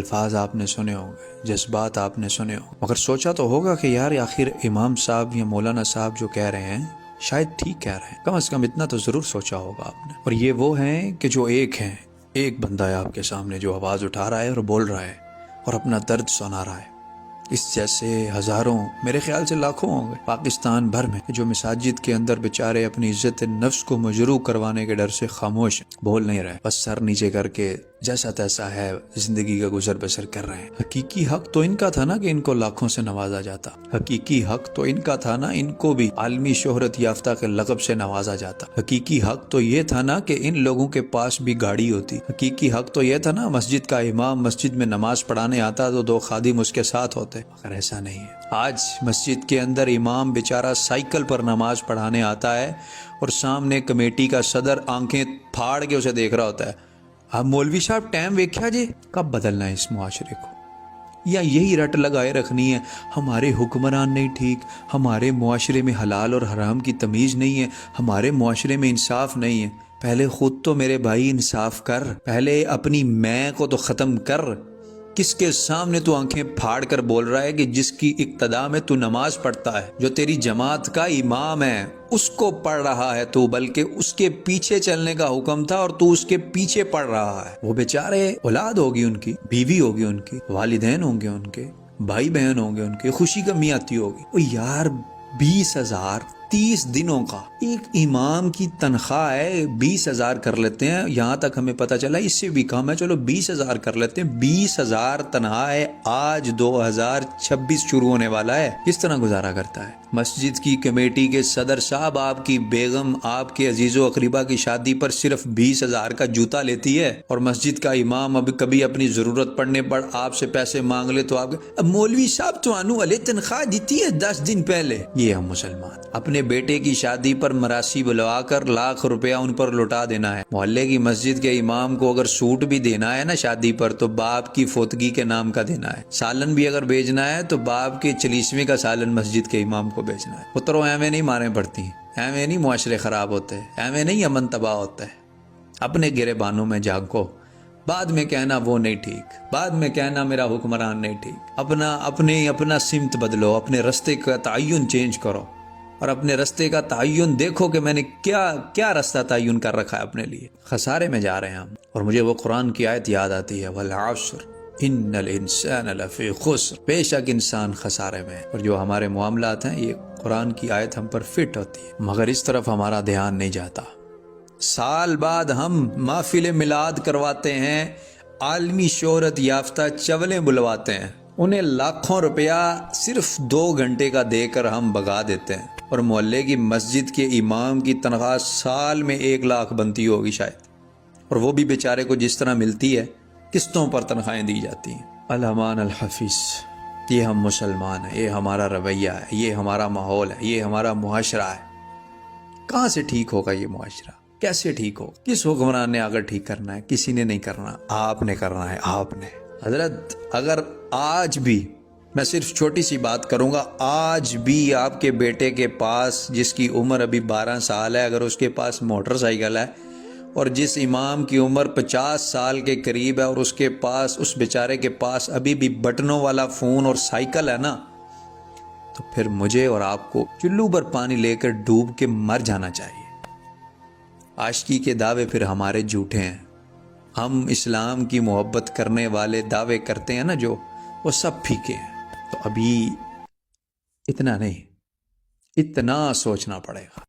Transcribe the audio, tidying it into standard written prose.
الفاظ آپ نے سنے ہوں گے، جذبات آپ نے سنے ہوں، مگر سوچا تو ہوگا کہ یار آخر امام صاحب یا مولانا صاحب جو کہہ رہے ہیں شاید ٹھیک کہہ رہے ہیں، کم از کم اتنا تو ضرور سوچا ہوگا آپ نے۔ اور یہ وہ ہیں کہ جو ایک ہیں، ایک بندہ ہے آپ کے سامنے جو آواز اٹھا رہا ہے اور بول رہا ہے اور اپنا درد سنا رہا ہے۔ اس جیسے ہزاروں، میرے خیال سے لاکھوں ہوں گے پاکستان بھر میں، جو مساجد کے اندر بیچارے اپنی عزت نفس کو مجروح کروانے کے ڈر سے خاموش ہیں، بول نہیں رہے، بس سر نیچے کر کے جیسا تیسا ہے زندگی کا گزر بسر کر رہے ہیں۔ حقیقی حق تو ان کا تھا نا کہ ان کو لاکھوں سے نوازا جاتا، حقیقی حق تو ان کا تھا نا ان کو بھی عالمی شہرت یافتہ کے لقب سے نوازا جاتا، حقیقی حق تو یہ تھا نا کہ ان لوگوں کے پاس بھی گاڑی ہوتی، حقیقی حق تو یہ تھا نا مسجد کا امام مسجد میں نماز پڑھانے آتا تو 2 خادم اس کے ساتھ ہوتے، مگر ایسا نہیں ہے۔ آج مسجد کے اندر امام بیچارہ سائیکل پر نماز پڑھانے آتا ہے اور سامنے کمیٹی کا صدر آنکھیں پھاڑ کے اسے دیکھ رہا ہوتا ہے، اب مولوی صاحب ٹائم ویکھیا جی، کب بدلنا ہے اس معاشرے کو؟ یا یہی رٹ لگائے رکھنی ہے ہمارے حکمران نہیں ٹھیک، ہمارے معاشرے میں حلال اور حرام کی تمیز نہیں ہے، ہمارے معاشرے میں انصاف نہیں ہے؟ پہلے خود تو میرے بھائی انصاف کر، پہلے اپنی میں کو تو ختم کر۔ کس کے سامنے تو آنکھیں پھاڑ کر بول رہا ہے کہ جس کی اقتداء میں تو نماز پڑھتا ہے، جو تیری جماعت کا امام ہے اس کو پڑھ رہا ہے تو، بلکہ اس کے پیچھے چلنے کا حکم تھا اور تو اس کے پیچھے پڑھ رہا ہے۔ وہ بیچارے اولاد ہوگی ان کی، بیوی ہوگی ان کی، والدین ہوں گے ان کے، بھائی بہن ہوں گے ان کے، خوشی کمی آتی ہوگی۔ او یار 20,000 30 دنوں کا ایک امام کی تنخواہ ہے، 20,000 کر لیتے ہیں، یہاں تک ہمیں پتہ چلا اس سے بھی کم ہے، چلو 20,000 کر لیتے ہیں، 20,000 تنخواہ ہے، آج 2026 شروع ہونے والا ہے، کس طرح گزارا کرتا ہے؟ مسجد کی کمیٹی کے صدر صاحب آپ کی بیگم آپ کے عزیز و اقربا کی شادی پر صرف 20,000 کا جوتا لیتی ہے، اور مسجد کا امام اب کبھی اپنی ضرورت پڑنے پر آپ سے پیسے مانگ لے تو آپ اب مولوی صاحب تو آنو والے تنخواہ دیتی ہے 10 دن پہلے۔ یہ ہم مسلمان اپنے بیٹے کی شادی پر مراسی بلوا کر لاکھ روپیہ ان پر لوٹا دینا ہے، محلے کی مسجد کے امام کو اگر سوٹ بھی دینا ہے نا شادی پر تو باپ کی فوتگی کے نام کا دینا ہے، سالن بھی اگر بھیجنا ہے تو باپ کے 40ویں کا سالن مسجد کے امام کو بھیجنا ہے۔ پتروں ایویں نہیں ماریں پڑتی، ایویں نہیں معاشرے خراب ہوتے، ایویں نہیں امن تباہ ہوتا ہے۔ اپنے گرے بانوں میں جھانکو، بعد میں کہنا وہ نہیں ٹھیک، بعد میں کہنا میرا حکمران نہیں ٹھیک۔ اپنا سمت بدلو، اپنے رستے کا تعین چینج کرو، اور اپنے رستے کا تعین دیکھو کہ میں نے کیا رستہ تعین کر رکھا ہے اپنے لیے۔ خسارے میں جا رہے ہیں ہم، اور مجھے وہ قرآن کی آیت یاد آتی ہے، والعصر ان الانسان لفی خسر، بے شک انسان خسارے میں ہے۔ اور جو ہمارے معاملات ہیں یہ قرآن کی آیت ہم پر فٹ ہوتی ہے، مگر اس طرف ہمارا دھیان نہیں جاتا۔ سال بعد ہم محفل میلاد کرواتے ہیں، عالمی شہرت یافتہ چولیں بلواتے ہیں، انہیں لاکھوں روپیہ صرف 2 گھنٹے کا دے کر ہم بھگا دیتے ہیں، اور محلے کی مسجد کے امام کی تنخواہ سال میں 1 لاکھ بنتی ہوگی شاید، اور وہ بھی بیچارے کو جس طرح ملتی ہے قسطوں پر تنخواہیں دی جاتی ہیں۔ الامان الحفیظ، یہ ہم مسلمان ہیں، یہ ہمارا رویہ ہے، یہ ہمارا ماحول ہے، یہ ہمارا معاشرہ ہے۔ کہاں سے ٹھیک ہوگا یہ معاشرہ؟ کیسے ٹھیک ہو؟ کس حکمران نے اگر ٹھیک کرنا ہے؟ کسی نے نہیں کرنا، آپ نے کرنا ہے، آپ نے۔ حضرت اگر آج بھی، میں صرف چھوٹی سی بات کروں گا، آج بھی آپ کے بیٹے کے پاس جس کی عمر ابھی 12 سال ہے، اگر اس کے پاس موٹر سائیکل ہے، اور جس امام کی عمر 50 سال کے قریب ہے اور اس کے پاس، اس بیچارے کے پاس ابھی بھی بٹنوں والا فون اور سائیکل ہے نا، تو پھر مجھے اور آپ کو چلو پر پانی لے کر ڈوب کے مر جانا چاہیے۔ عاشقی کے دعوے پھر ہمارے جھوٹے ہیں، ہم اسلام کی محبت کرنے والے دعوے کرتے ہیں نا جو، وہ سب پھیکے ہیں۔ تو ابھی اتنا نہیں، اتنا سوچنا پڑے گا۔